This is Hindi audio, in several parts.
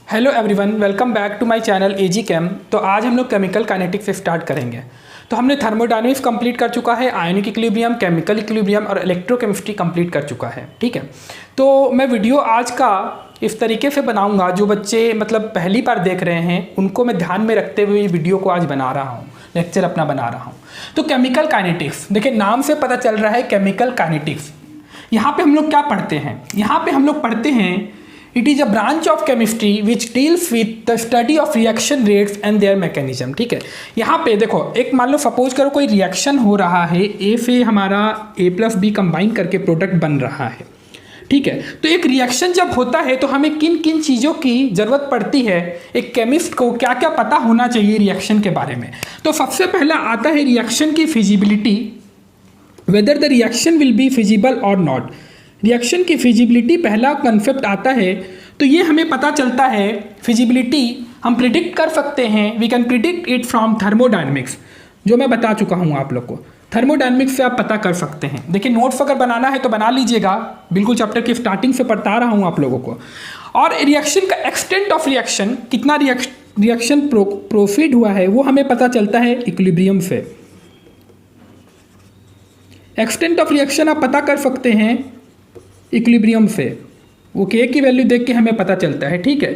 Hello everyone, welcome back to my channel AG Chem. तो आज हम लोग केमिकल काइनेटिक्स से स्टार्ट करेंगे। तो हमने थर्मोडायनेमिक्स कंप्लीट कर चुका है, आयनिक इक्विलिब्रियम, केमिकल इक्विलिब्रियम और इलेक्ट्रोकेमिस्ट्री कंप्लीट कर चुका है। ठीक है, तो मैं वीडियो आज का इस तरीके से बनाऊंगा, जो बच्चे मतलब पहली बार देख रहे हैं उनको मैं ध्यान में रखते हुए ये वीडियो को आज बना रहा हूँ, लेक्चर अपना बना रहा हूँ। तो केमिकल काइनेटिक्स, देखिए नाम से पता चल रहा है केमिकल काइनेटिक्स। यहाँ पे हम लोग क्या पढ़ते हैं? यहाँ पे हम लोग पढ़ते हैं it is a branch of chemistry which deals with the study of reaction rates and there mechanism. ठीक है, यहाँ पे देखो, एक मान लो सपोज करो कोई रिएक्शन हो रहा है, ए से हमारा A+B कंबाइन करके प्रोडक्ट बन रहा है। ठीक है, तो एक रिएक्शन जब होता है तो हमें किन किन चीज़ों की ज़रूरत पड़ती है, एक केमिस्ट को क्या क्या पता होना चाहिए रिएक्शन के बारे में। तो सबसे पहला आता है रिएक्शन की feasibility, whether the reaction will be feasible और नॉट। रिएक्शन की फिजिबिलिटी पहला कंसेप्ट आता है। तो ये हमें पता चलता है, फिजिबिलिटी हम प्रिडिक्ट कर सकते हैं, we can predict it from thermodynamics, जो मैं बता चुका हूँ आप लोग को। थर्मोडायनेमिक्स से आप पता कर सकते हैं। देखिए नोट्स अगर बनाना है तो बना लीजिएगा, बिल्कुल चैप्टर की स्टार्टिंग से पढ़ता रहा हूँ आप लोगों को। और रिएक्शन का एक्सटेंट ऑफ रिएक्शन, कितना रिएक्शन प्रोसीड हुआ है, वो हमें पता चलता है इक्विलिब्रियम से। एक्सटेंट ऑफ रिएक्शन आप पता कर सकते हैं इक्विलिब्रियम से, वो के की वैल्यू देख के हमें पता चलता है। ठीक है,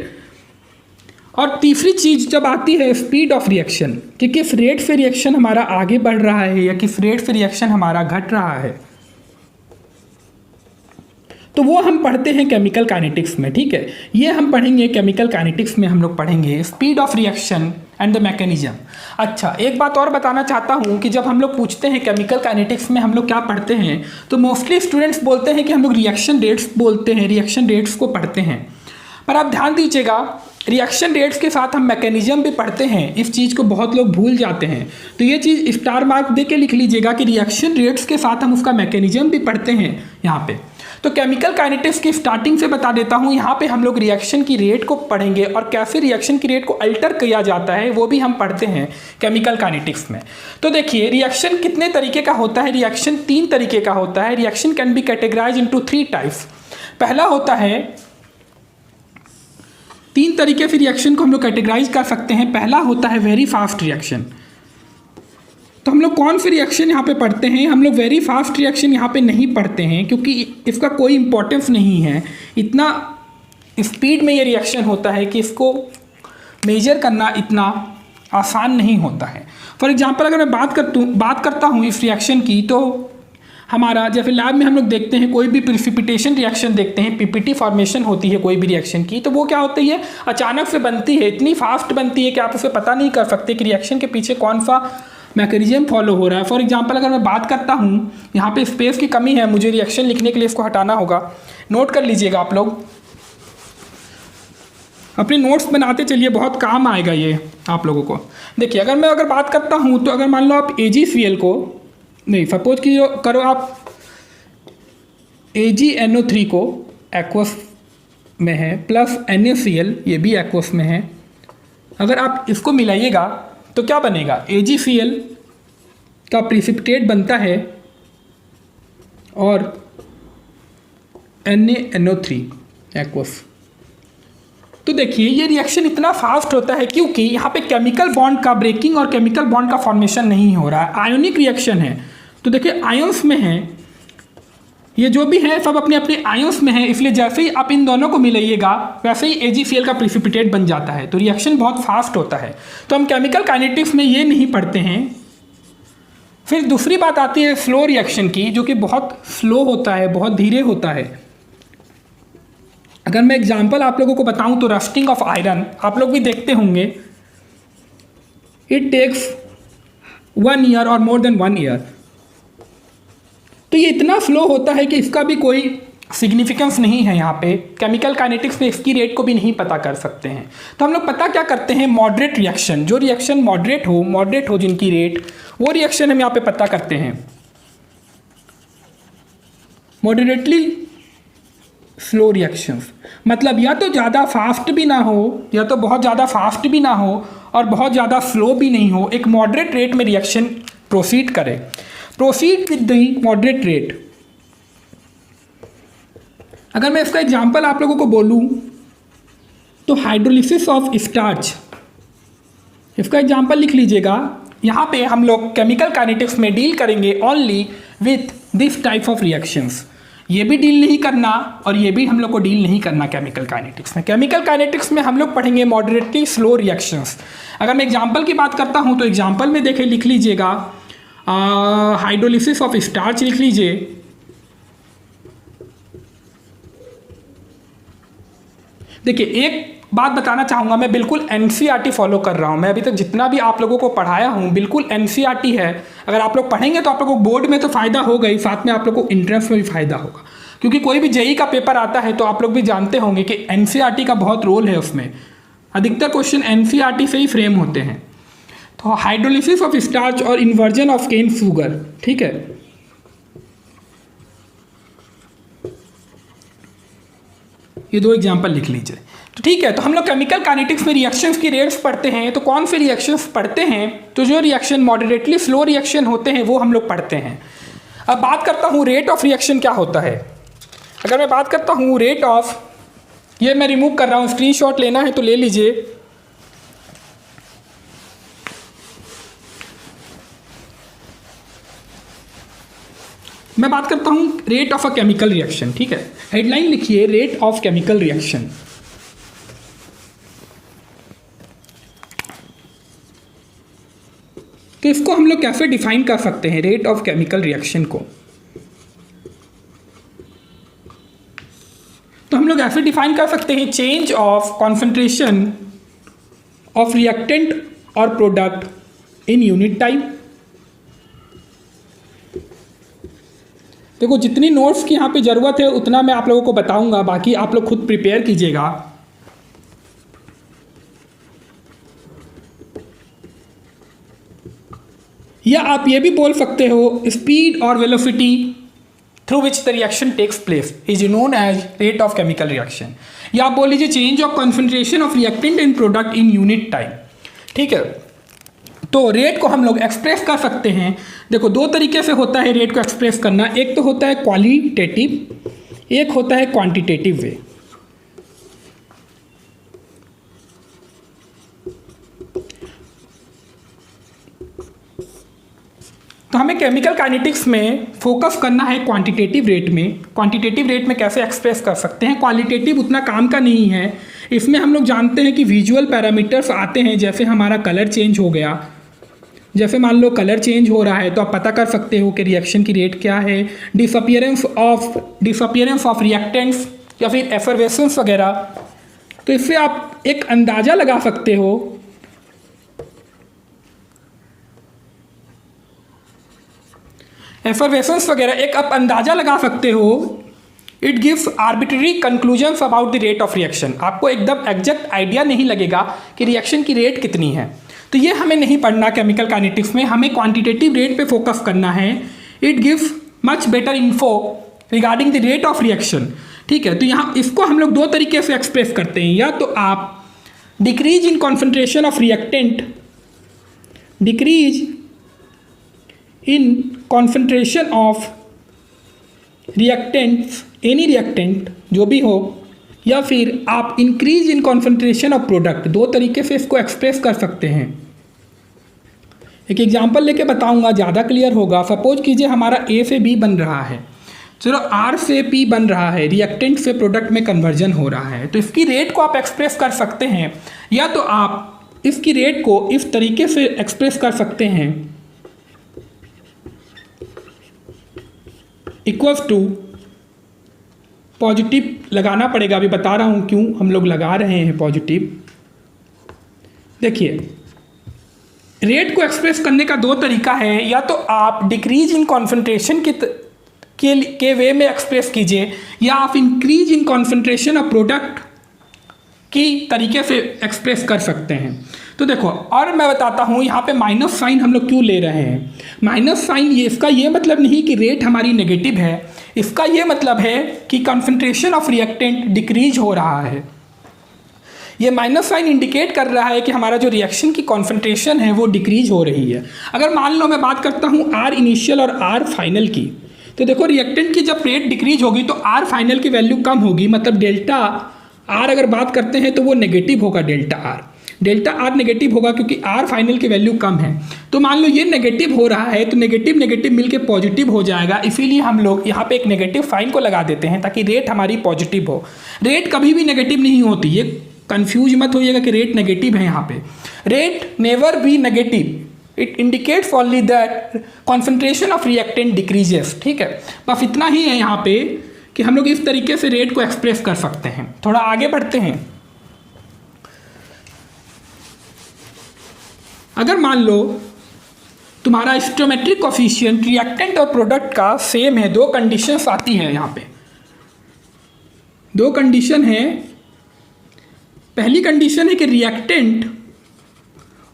और तीसरी चीज जब आती है स्पीड ऑफ रिएक्शन, कि किस रेट से रिएक्शन हमारा आगे बढ़ रहा है या किस रेट से रिएक्शन हमारा घट रहा है, तो वो हम पढ़ते हैं केमिकल काइनेटिक्स में। ठीक है, ये हम पढ़ेंगे केमिकल काइनेटिक्स में, हम लोग पढ़ेंगे speed of reaction and the mechanism. अच्छा, एक बात और बताना चाहता हूँ कि जब हम लोग पूछते हैं केमिकल काइनेटिक्स में हम लोग क्या पढ़ते हैं, तो मोस्टली स्टूडेंट्स बोलते हैं कि हम लोग रिएक्शन रेट्स बोलते हैं, रिएक्शन रेट्स को पढ़ते हैं। पर आप ध्यान दीजिएगा, रिएक्शन रेट्स के साथ हम मैकेनिज्म भी पढ़ते हैं। इस चीज़ को बहुत लोग भूल जाते हैं, तो ये चीज़ स्टार मार्क दे के लिख लीजिएगा कि रिएक्शन रेट्स के साथ हम उसका मैकेनिज्म भी पढ़ते हैं यहाँ पे। तो केमिकल काइनेटिक्स की स्टार्टिंग से बता देता हूँ, यहाँ पे हम लोग रिएक्शन की रेट को पढ़ेंगे और कैसे रिएक्शन की रेट को अल्टर किया जाता है वो भी हम पढ़ते हैं केमिकल काइनेटिक्स में। तो देखिए रिएक्शन कितने तरीके का होता है? रिएक्शन 3 तरीके का होता है। Reaction can be categorise into 3 types. पहला होता है, 3 तरीके से रिएक्शन को हम लोग कैटेगराइज कर सकते हैं। पहला होता है वेरी फास्ट रिएक्शन। तो हम लोग कौन सी रिएक्शन यहाँ पे पढ़ते हैं? हम लोग वेरी फास्ट रिएक्शन यहाँ पे नहीं पढ़ते हैं, क्योंकि इसका कोई इंपॉर्टेंस नहीं है। इतना स्पीड में ये रिएक्शन होता है कि इसको मेजर करना इतना आसान नहीं होता है। फॉर एग्जांपल अगर मैं बात करता हूँ इस रिएक्शन की, तो हमारा जैसे लैब में हम लोग देखते हैं कोई भी प्रिसिपिटेशन रिएक्शन देखते हैं, पीपीटी फॉर्मेशन होती है कोई भी रिएक्शन की, तो वो क्या होती है, अचानक से बनती है, इतनी फास्ट बनती है कि आप उसे पता नहीं कर सकते कि रिएक्शन के पीछे कौन सा मैकेनिज्म फॉलो हो रहा है। फॉर एग्जांपल अगर मैं बात करता हूँ, यहाँ पे स्पेस की कमी है, मुझे रिएक्शन लिखने के लिए इसको हटाना होगा, नोट कर लीजिएगा आप लोग, अपने नोट्स बनाते चलिए, बहुत काम आएगा ये आप लोगों को। देखिए अगर बात करता हूँ, तो अगर मान लो आप AgCl को, नहीं सपोज की करो आप AgNO3 को एक्वस में है प्लस NaCl, ये भी एक्वस में है, अगर आप इसको मिलाइएगा तो क्या बनेगा? AgCl का प्रिसिपिटेट बनता है और NaNO3 एक्वस। तो देखिए ये रिएक्शन इतना फास्ट होता है क्योंकि यहाँ पे केमिकल बॉन्ड का ब्रेकिंग और केमिकल बॉन्ड का फॉर्मेशन नहीं हो रहा है, आयोनिक रिएक्शन है। तो देखिए आयंस में है, ये जो भी है सब अपने अपने आयंस में है, इसलिए जैसे ही आप इन दोनों को मिलाइएगा वैसे ही AgCl का प्रिसिपिटेट बन जाता है। तो रिएक्शन बहुत फास्ट होता है, तो हम केमिकल काइनेटिक्स में ये नहीं पढ़ते हैं। फिर दूसरी बात आती है स्लो रिएक्शन की, जो कि बहुत स्लो होता है, बहुत धीरे होता है। अगर मैं एग्जांपल आप लोगों को बताऊं तो रस्टिंग ऑफ आयरन आप लोग भी देखते होंगे, इट टेक्स 1 ईयर और मोर देन 1 ईयर। तो ये इतना स्लो होता है कि इसका भी कोई सिग्निफिकेंस नहीं है। यहाँ पे केमिकल काइनेटिक्स में इसकी रेट को भी नहीं पता कर सकते हैं। तो हम लोग पता क्या करते हैं, मॉडरेट रिएक्शन, जो रिएक्शन मॉडरेट हो जिनकी रेट, वो रिएक्शन हम यहाँ पे पता करते हैं। मॉडरेटली स्लो रिएक्शंस मतलब या तो ज़्यादा फास्ट भी ना हो, या तो बहुत ज़्यादा फास्ट भी ना हो और बहुत ज़्यादा स्लो भी नहीं हो, एक मॉडरेट रेट में रिएक्शन प्रोसीड करे। Proceed with the moderate rate. अगर मैं इसका एग्जांपल आप लोगों को बोलूं तो हाइड्रोलिसिस ऑफ स्टार्च, इसका एग्जाम्पल लिख लीजिएगा। यहाँ पे हम लोग केमिकल काइनेटिक्स में डील करेंगे only with this type of reactions. ये भी डील नहीं करना और ये भी हम लोग को डील नहीं करना केमिकल काइनेटिक्स में। केमिकल काइनेटिक्स में हम लोग पढ़ेंगे मॉडरेटली स्लो रिएक्शंस। अगर मैं एग्जांपल की बात करता हूँ तो एग्जांपल में देखें, लिख लीजिएगा हाइड्रोलिसिस ऑफ स्टार्च लिख लीजिए। देखिए एक बात बताना चाहूँगा, मैं बिल्कुल एनसीईआरटी फॉलो कर रहा हूँ। मैं अभी तक जितना भी आप लोगों को पढ़ाया हूँ बिल्कुल एनसीईआरटी है। अगर आप लोग पढ़ेंगे तो आप लोगों को बोर्ड में तो फ़ायदा होगा ही, साथ में आप लोगों को एंट्रेंस में भी फ़ायदा होगा। क्योंकि कोई भी जेईई का पेपर आता है तो आप लोग भी जानते होंगे कि एनसीईआरटी का बहुत रोल है उसमें। अधिकतर क्वेश्चन एनसीईआरटी से ही फ्रेम होते हैं। तो हाइड्रोलिसिस ऑफ स्टार्च और इन्वर्जन ऑफ केन शुगर, ठीक है। ये दो एग्जाम्पल लिख लीजिए। तो ठीक है, तो हम लोग केमिकल काइनेटिक्स में रिएक्शंस की रेट्स पढ़ते हैं। तो कौन से रिएक्शंस पढ़ते हैं? तो जो रिएक्शन मॉडरेटली स्लो रिएक्शन होते हैं वो हम लोग पढ़ते हैं। अब बात करता हूँ रेट ऑफ रिएक्शन क्या होता है। अगर मैं बात करता हूँ रेट ऑफ, ये मैं रिमूव कर रहा हूँ, स्क्रीनशॉट लेना है तो ले लीजिए। मैं बात करता हूँ rate of a chemical reaction, ठीक है। हेडलाइन लिखिए, रेट ऑफ केमिकल रिएक्शन। तो इसको हम लोग कैसे डिफाइन कर सकते हैं रेट ऑफ केमिकल रिएक्शन को? तो हम लोग ऐसे डिफाइन कर सकते हैं, change of concentration of reactant और प्रोडक्ट इन यूनिट टाइम। देखो जितनी नोट्स की यहाँ पे ज़रूरत है उतना मैं आप लोगों को बताऊंगा, बाकी आप लोग खुद प्रिपेयर कीजिएगा। या आप ये भी बोल सकते हो, स्पीड और velocity through which the reaction takes place is known as rate of chemical reaction. या आप बोल लीजिए change of concentration of reactant in product in unit time, ठीक है। तो रेट को हम लोग एक्सप्रेस कर सकते हैं। देखो दो तरीके से होता है रेट को एक्सप्रेस करना। एक तो होता है क्वालिटेटिव, एक होता है क्वांटिटेटिव वे। तो हमें केमिकल काइनेटिक्स में फोकस करना है क्वांटिटेटिव रेट में। क्वांटिटेटिव रेट में कैसे एक्सप्रेस कर सकते हैं? क्वालिटेटिव उतना काम का नहीं है। इसमें हम लोग जानते हैं कि विजुअल पैरामीटर्स आते हैं, जैसे हमारा कलर चेंज हो गया। जैसे मान लो कलर चेंज हो रहा है तो आप पता कर सकते हो कि रिएक्शन की रेट क्या है। डिसअपियरेंस ऑफ रिएक्टेंट्स या फिर एफरवेसेंस वगैरह, तो इससे आप एक अंदाज़ा लगा सकते हो। एफरवेसेंस वगैरह एक आप अंदाज़ा लगा सकते हो। It gives arbitrary conclusions about the rate of reaction. आपको एकदम एग्जैक्ट आइडिया नहीं लगेगा कि रिएक्शन की रेट कितनी है। तो ये हमें नहीं पढ़ना केमिकल काइनेटिक्स में, हमें क्वांटिटेटिव रेट पे फोकस करना है। It gives much better info regarding the rate of reaction, ठीक है। तो यहाँ इसको हम लोग दो तरीके से एक्सप्रेस करते हैं। या तो आप decrease in concentration of reactant, decrease in concentration of reactants, any reactant जो भी हो, या फिर आप increase in concentration of product. दो तरीके से इसको एक्सप्रेस कर सकते हैं। एक एग्जांपल लेके बताऊंगा, ज़्यादा क्लियर होगा। सपोज कीजिए हमारा ए से बी बन रहा है, चलो आर से पी बन रहा है, रिएक्टेंट से प्रोडक्ट में कन्वर्जन हो रहा है। तो इसकी रेट को आप एक्सप्रेस कर सकते हैं। या तो आप इसकी रेट को इस तरीके से एक्सप्रेस कर सकते हैं, इक्वल्स टू, पॉजिटिव लगाना पड़ेगा, अभी बता रहा हूँ क्यों हम लोग लगा रहे हैं पॉजिटिव। देखिए रेट को एक्सप्रेस करने का दो तरीका है। या तो आप डिक्रीज इन कॉन्सेंट्रेशन के वे में एक्सप्रेस कीजिए, या आप increase in concentration of product की तरीके से एक्सप्रेस कर सकते हैं। तो देखो, और मैं बताता हूँ यहाँ पे माइनस साइन हम लोग क्यों ले रहे हैं। माइनस साइन ये, इसका ये मतलब नहीं कि रेट हमारी नेगेटिव है, इसका ये मतलब है कि कॉन्सेंट्रेशन ऑफ रिएक्टेंट डिक्रीज हो रहा है। ये माइनस साइन इंडिकेट कर रहा है कि हमारा जो रिएक्शन की कॉन्सेंट्रेशन है वो डिक्रीज हो रही है। अगर मान लो मैं बात करता हूँ आर इनिशियल और आर फाइनल की, तो देखो रिएक्टेंट की जब रेट डिक्रीज होगी तो आर फाइनल की वैल्यू कम होगी, मतलब डेल्टा आर अगर बात करते हैं तो वो नेगेटिव होगा delta R. Delta R negative होगा क्योंकि आर फाइनल की वैल्यू कम है। तो मान लो ये नेगेटिव हो रहा है तो नेगेटिव नेगेटिव मिलके पॉजिटिव हो जाएगा, इसीलिए हम लोग यहाँ पे एक नेगेटिव साइन को लगा देते हैं ताकि रेट हमारी पॉजिटिव हो। रेट कभी भी नेगेटिव नहीं होती, ये कंफ्यूज मत होइएगा कि रेट नेगेटिव है। यहाँ पे rate never be negative, it indicates only that concentration of reactant decreases. ठीक है, बस इतना ही है यहाँ पे कि हम लोग इस तरीके से रेट को एक्सप्रेस कर सकते हैं। थोड़ा आगे बढ़ते हैं। अगर मान लो तुम्हारा स्टोइकोमेट्रिक कोफिशिएंट रिएक्टेंट और प्रोडक्ट का सेम है, दो कंडीशंस आती हैं यहाँ पे, दो कंडीशन है। पहली कंडीशन है कि रिएक्टेंट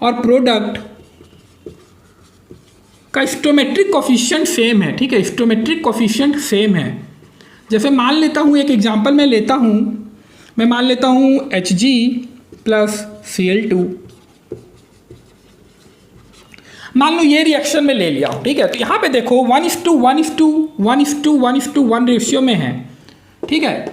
और प्रोडक्ट का स्टोइकोमेट्रिक कोफिशिएंट सेम है। ठीक है, स्टोइकोमेट्रिक कोफिशिएंट सेम है। जैसे मान लेता हूँ, एक एग्जांपल मैं लेता हूँ, मैं मान लेता हूँ Hg प्लस Cl2। मान लो ये रिएक्शन में ले लिया हूँ। ठीक है, तो यहाँ पे देखो 1:1:1:1:1 रेशियो में है। ठीक है,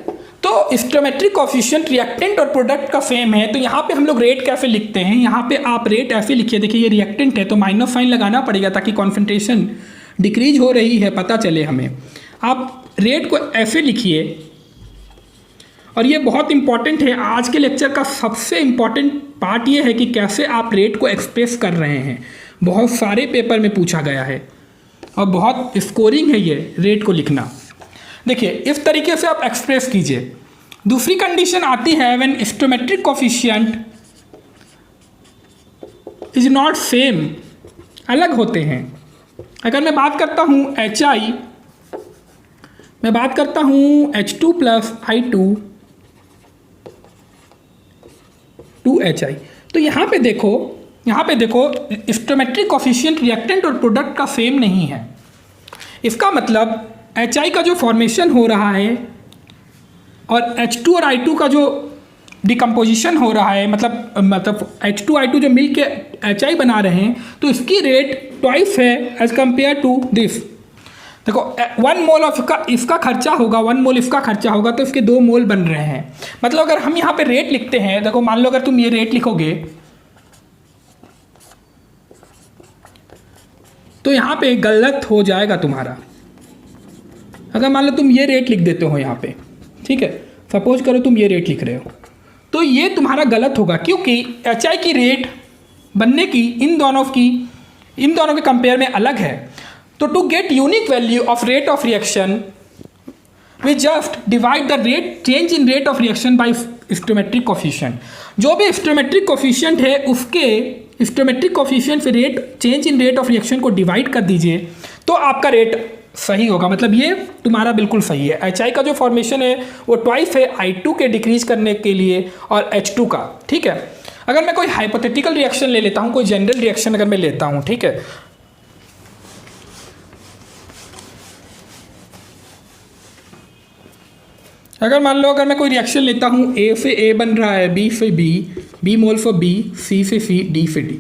तो स्टोइकोमेट्रिक कोफिशिएंट रिएक्टेंट और प्रोडक्ट का सेम है। तो यहाँ पे हम लोग रेट कैसे लिखते हैं, यहाँ पे आप रेट ऐसे लिखिए। देखिए ये रिएक्टेंट है तो माइनस साइन लगाना पड़ेगा ताकि कॉन्सेंट्रेशन डिक्रीज हो रही है पता चले हमें। आप रेट को ऐसे लिखिए, और ये बहुत इंपॉर्टेंट है। आज के लेक्चर का सबसे इंपॉर्टेंट पार्ट ये है कि कैसे आप रेट को एक्सप्रेस कर रहे हैं। बहुत सारे पेपर में पूछा गया है और बहुत स्कोरिंग है ये रेट को लिखना। देखिए इस तरीके से आप एक्सप्रेस कीजिए। दूसरी कंडीशन आती है when stoichiometric coefficient is not same, अलग होते हैं। अगर मैं बात करता हूँ HI, मैं बात करता हूँ H2 प्लस I2 2HI, तो यहाँ पे देखो स्टोइकोमेट्रिक कोफिशिएंट रिएक्टेंट और प्रोडक्ट का सेम नहीं है। इसका मतलब HI का जो फॉर्मेशन हो रहा है और H2 और I2 का जो डिकम्पोजिशन हो रहा है, मतलब H2 I2 जो मिल के HI बना रहे हैं, तो इसकी रेट ट्वाइस है एज कम्पेयर टू दिस। देखो 1 मोल ऑफ इसका खर्चा होगा, 1 मोल इसका खर्चा होगा, तो इसके 2 मोल बन रहे हैं। मतलब अगर हम यहाँ पे रेट लिखते हैं, देखो मान लो अगर तुम ये रेट लिखोगे तो यहाँ पे गलत हो जाएगा तुम्हारा। अगर मान लो तुम ये रेट लिख देते हो यहाँ पे, ठीक है, सपोज करो तुम ये रेट लिख रहे हो, तो ये तुम्हारा गलत होगा क्योंकि HI की रेट बनने की इन दोनों के कंपेयर में अलग है। तो to get unique value of rate of reaction we just divide the rate change in rate of reaction by stoichiometric coefficient. जो भी स्टोइकोमेट्रिक कोफिशिएंट है उसके स्टोइकोमेट्रिक कोफिशिएंट से rate change in rate of reaction को डिवाइड कर दीजिए तो आपका रेट सही होगा। मतलब ये तुम्हारा बिल्कुल सही है। HI का जो फॉर्मेशन है वो ट्वाइस है I2 के डिक्रीज करने के लिए और H2 का। ठीक है, अगर मैं कोई हाइपोथेटिकल रिएक्शन ले लेता हूँ, कोई जनरल रिएक्शन अगर मैं लेता हूँ, ठीक है, अगर मान लो अगर मैं कोई रिएक्शन लेता हूँ, A से A बन रहा है, B से B mole for B, C से C, D से D,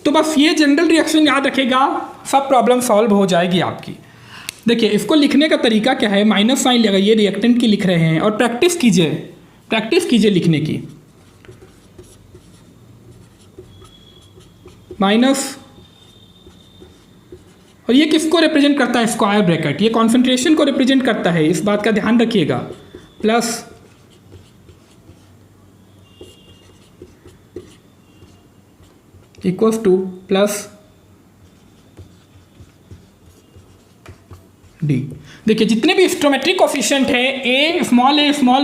तो बस ये जनरल रिएक्शन याद रखेगा, सब प्रॉब्लम सॉल्व हो जाएगी आपकी। देखिए इसको लिखने का तरीका क्या है, माइनस साइन लगाइए, रिएक्टेंट की लिख रहे हैं, और प्रैक्टिस कीजिए लिखने की। माइनस, और ये किसको रिप्रेजेंट करता है, स्क्वायर ब्रैकेट, ये कॉन्सेंट्रेशन को रिप्रेजेंट करता है, इस बात का ध्यान रखिएगा। Plus equals two plus D. देखिए जितने भी स्टोइकोमेट्रिक कोफिशिएंट है, a small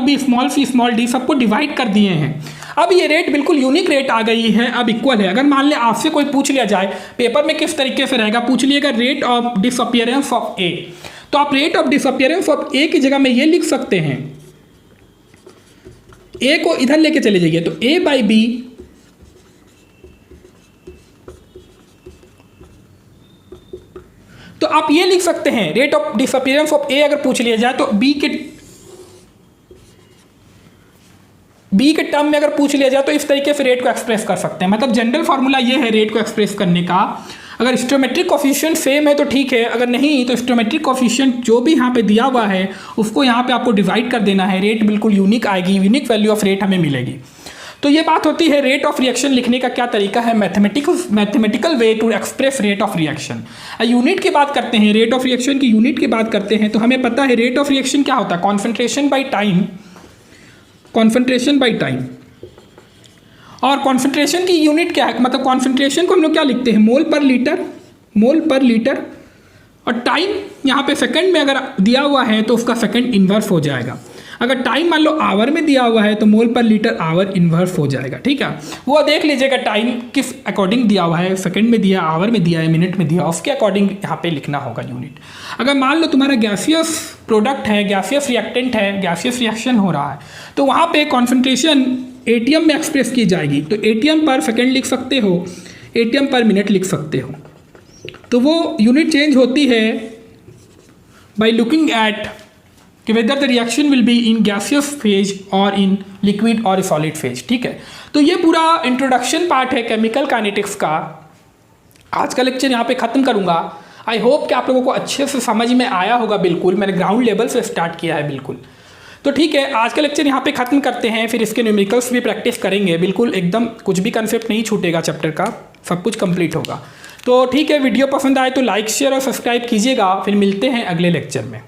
b small c small d, सबको डिवाइड कर दिए हैं। अब ये रेट बिल्कुल यूनिक रेट आ गई है, अब इक्वल है। अगर मान ले आपसे कोई पूछ लिया जाए पेपर में किस तरीके से रहेगा, पूछ लिएगा rate of disappearance of a, तो आप rate of disappearance of a की जगह में ये लिख सकते हैं, a को इधर लेके चले जाइए तो a बाई बी तो आप ये लिख सकते हैं रेट ऑफ डिसअपियरेंस ऑफ ए। अगर पूछ लिया जाए तो बी के टर्म में अगर पूछ लिया जाए तो इस तरीके से रेट को एक्सप्रेस कर सकते हैं। मतलब जनरल फार्मूला ये है रेट को एक्सप्रेस करने का, अगर स्टोमेट्रिक कोफिशिएंट सेम है तो ठीक है, अगर नहीं तो स्टोमेट्रिक कोफिशिएंट जो भी यहाँ पे दिया हुआ है उसको यहाँ पे आपको डिवाइड कर देना है, रेट बिल्कुल यूनिक आएगी, यूनिक वैल्यू ऑफ रेट हमें मिलेगी। तो ये बात होती है रेट ऑफ रिएक्शन लिखने का क्या तरीका है, mathematical way to express rate of reaction. Unit की बात करते हैं, रेट ऑफ रिएक्शन की यूनिट की बात करते हैं, तो हमें पता है रेट ऑफ रिएक्शन क्या होता है, concentration by time, concentration by time. और कॉन्सेंट्रेशन की यूनिट क्या है, मतलब कॉन्सेंट्रेशन को हम लोग क्या लिखते हैं, मोल पर लीटर, मोल पर लीटर। और टाइम यहाँ पे सेकंड में अगर दिया हुआ है तो उसका सेकंड इन्वर्स हो जाएगा। अगर टाइम मान लो आवर में दिया हुआ है तो मोल पर लीटर आवर इन्वर्स हो जाएगा, ठीक है। वो देख लीजिएगा टाइम किस अकॉर्डिंग दिया हुआ है, सेकंड में दिया, आवर में दिया है, मिनट में दिया, उसके अकॉर्डिंग यहाँ पे लिखना होगा यूनिट। अगर मान लो तुम्हारा गैसियस प्रोडक्ट है, गैसियस रिएक्टेंट है, गैसियस रिएक्शन हो रहा है, तो वहाँ पे कॉन्सेंट्रेशन एटीएम में एक्सप्रेस की जाएगी। तो एटीएम पर सेकेंड लिख सकते हो, एटीएम पर मिनट लिख सकते हो। तो वो यूनिट चेंज होती है बाई लुकिंग एट कि whether the reaction will be in gaseous phase और इन लिक्विड और सॉलिड फेज, ठीक है। तो ये पूरा इंट्रोडक्शन पार्ट है केमिकल काइनेटिक्स का। आज का लेक्चर यहाँ पे ख़त्म करूँगा। आई होप कि आप लोगों को अच्छे से समझ में आया होगा। बिल्कुल मैंने ग्राउंड लेवल से स्टार्ट किया है, बिल्कुल। तो ठीक है, आज का लेक्चर यहाँ पे ख़त्म करते हैं, फिर इसके न्यूमेरिकल्स भी प्रैक्टिस करेंगे। बिल्कुल एकदम कुछ भी कंसेप्ट नहीं छूटेगा चैप्टर का, सब कुछ कंप्लीट होगा। तो ठीक है, वीडियो पसंद आए तो लाइक शेयर और सब्सक्राइब कीजिएगा। फिर मिलते हैं अगले लेक्चर में।